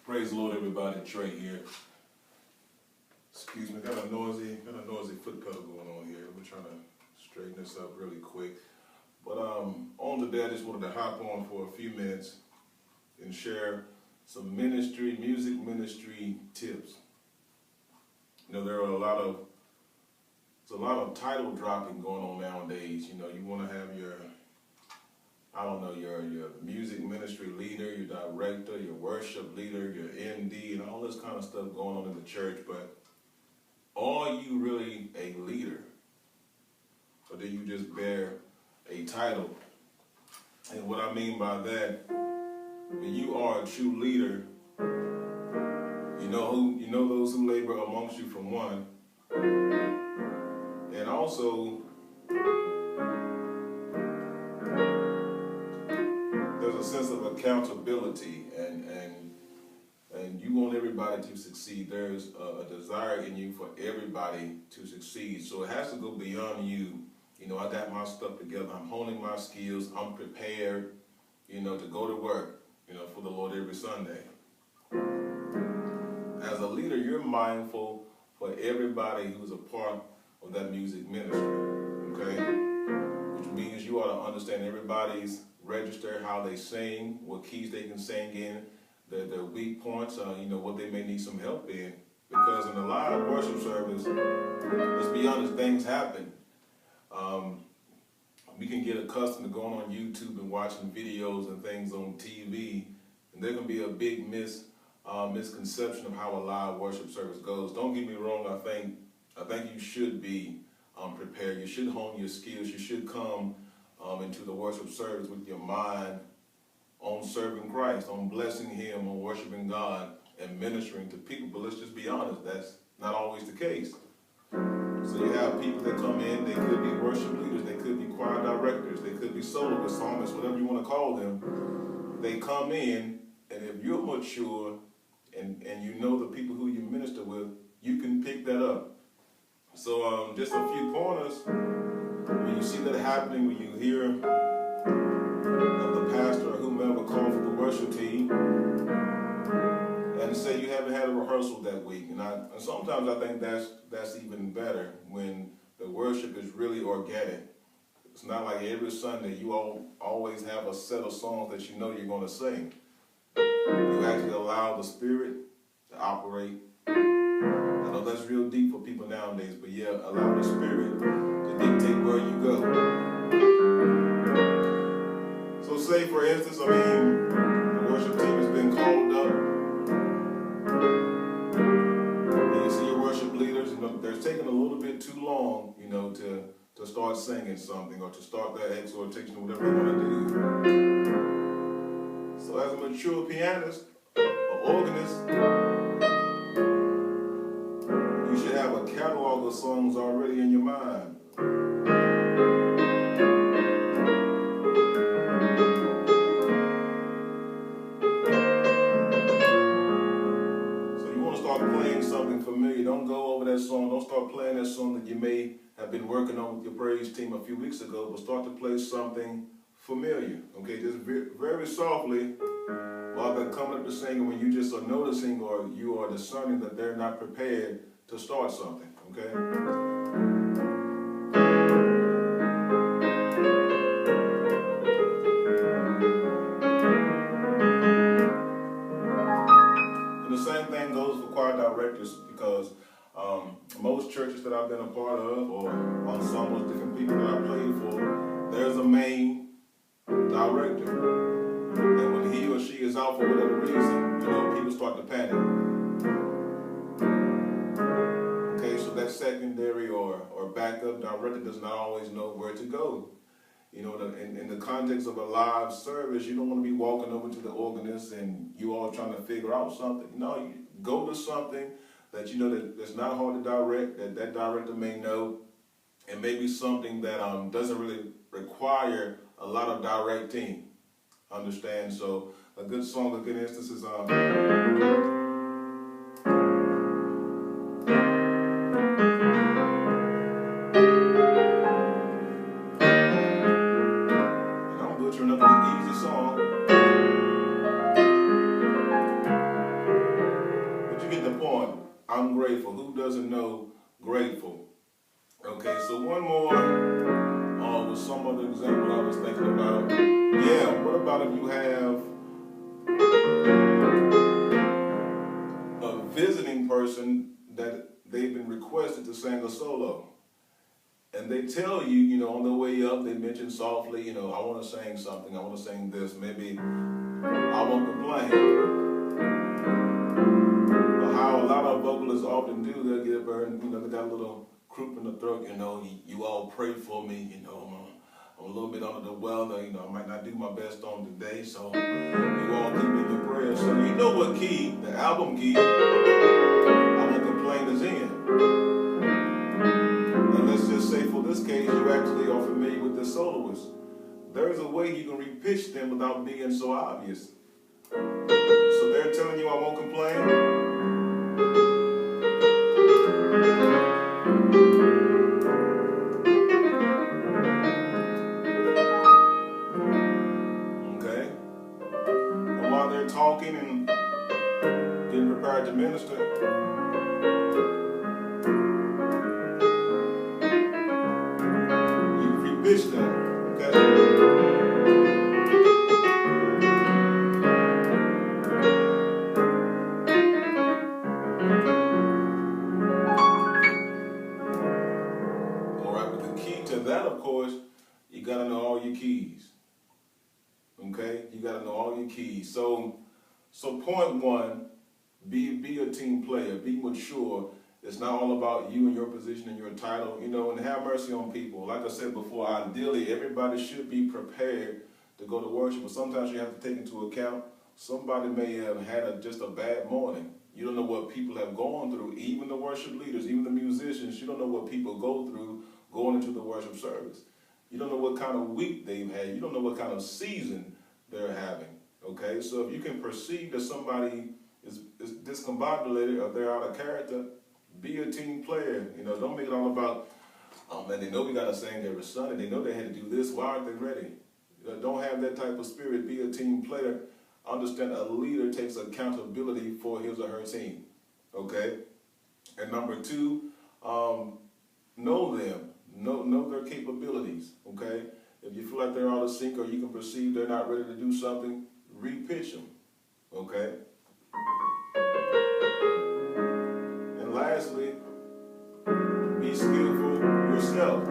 Praise the Lord, everybody. Trey here. Excuse me, got a noisy foot pedal going on here. We're trying to straighten this up really quick. But on today, I just wanted to hop on for a few minutes and share some music ministry tips. You know, there's a lot of title dropping going on nowadays. You know, you want to have your music ministry leader, your director, your worship leader, your MD, and all this kind of stuff going on in the church. But are you really a leader? Or do you just bear a title? And what I mean by that, when you are a true leader, you know those who labor amongst you from one. And also, there's a sense of accountability, and you want everybody to succeed. There's a desire in you for everybody to succeed. So it has to go beyond you. You know, I got my stuff together. I'm honing my skills. I'm prepared, to go to work, for the Lord every Sunday. As a leader, you're mindful for everybody who's a part of that music ministry, okay? Which means you ought to understand everybody's register, how they sing, what keys they can sing in, their weak points, what they may need some help in. Because in a live worship service, let's be honest, things happen. We can get accustomed to going on YouTube and watching videos and things on TV, and there can be a big misconception of how a live worship service goes. Don't get me wrong, I think you should be prepared. You should hone your skills. You should come into the worship service with your mind on serving Christ, on blessing Him, on worshiping God, and ministering to people. But let's just be honest, that's not always the case. So you have people that come in, they could be worship leaders, they could be choir directors, they could be soloists, psalmists, whatever you want to call them. They come in, and if you're mature and you know the people who you minister with, you can pick that up. So just a few pointers. When you see that happening, when you hear the pastor or whomever call for the worship team, and say you haven't had a rehearsal that week, and sometimes I think that's even better when the worship is really organic. It's not like every Sunday you always have a set of songs that you know you're going to sing. You actually allow the Spirit to operate. I know that's real deep for people nowadays, but yeah, allow the Spirit to dictate where you go. So say, for instance, the worship team has been called up, and you see your worship leaders, they're taking a little bit too long, to start singing something or to start their exhortation or whatever they want to do. So as a mature pianist or organist, you should have a catalog of songs already in your mind. So you want to start playing something familiar. Don't go over that song. Don't start playing that song that you may have been working on with your praise team a few weeks ago, but start to play something familiar. Okay, just very softly while they're coming up to sing, when you just are noticing or you are discerning that they're not prepared to start something, okay? And the same thing goes for choir directors, because most churches that I've been a part of, or ensembles, different people that I played for, there's a main director. And when he or she is out for whatever reason, people start to panic. That secondary or backup director does not always know where to go. In the context of a live service, you don't want to be walking over to the organist and you all trying to figure out something. No, you go to something that that's not hard to direct, that director may know, and maybe something that doesn't really require a lot of directing. Understand? So a good song, a good instance is butchering up this easy song. I'm grateful. Who doesn't know grateful? Okay, so one more was some other example I was thinking about. Yeah, what about if you have a visiting person that they've been requested to sing a solo? And they tell you, on their way up, they mention softly, I want to sing something, I want to sing this, maybe I won't complain. But how a lot of vocalists often do, they'll get up and, they got a little croup in the throat, you all pray for me, I'm a little bit under the weather, I might not do my best on today, so you all keep me in your prayers. So you know what key, the album key, I won't complain is in. And let's just say for this case, you actually are familiar with the soloist. There's a way you can repitch them without being so obvious. So they're telling you I won't complain. Okay? And while they're talking and getting prepared to minister, pitch them, okay? All right, but the key to that, of course, you gotta know all your keys, okay? You gotta know all your keys. So point one, be a team player, be mature. It's not all about you and your position and your title, and have mercy on people. Like I said before, ideally, everybody should be prepared to go to worship, but sometimes you have to take into account somebody may have had just a bad morning. You don't know what people have gone through, even the worship leaders, even the musicians. You don't know what people go through going into the worship service. You don't know what kind of week they've had. You don't know what kind of season they're having, okay? So if you can perceive that somebody is discombobulated or they're out of character, be a team player. Don't make it all about, oh man, they know we got to sing every Sunday. They know they had to do this. Why aren't they ready? Don't have that type of spirit. Be a team player. Understand a leader takes accountability for his or her team. Okay? And number two, know them. Know their capabilities. Okay? If you feel like they're out of sync or you can perceive they're not ready to do something, repitch them. Okay? Lastly, be skillful yourself,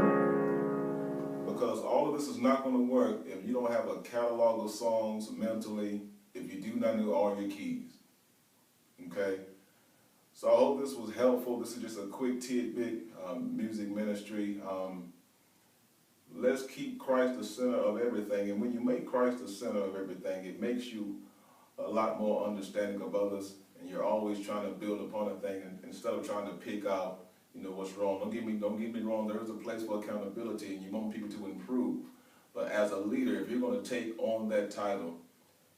because all of this is not going to work if you don't have a catalog of songs mentally, if you do not know all your keys. Okay? So I hope this was helpful. This is just a quick tidbit, music ministry. Let's keep Christ the center of everything, and when you make Christ the center of everything, it makes you a lot more understanding of others. And you're always trying to build upon a thing instead of trying to pick out, what's wrong. Don't get me wrong. There is a place for accountability, and you want people to improve. But as a leader, if you're going to take on that title,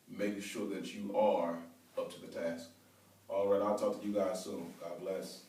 make sure that you are up to the task. All right, I'll talk to you guys soon. God bless.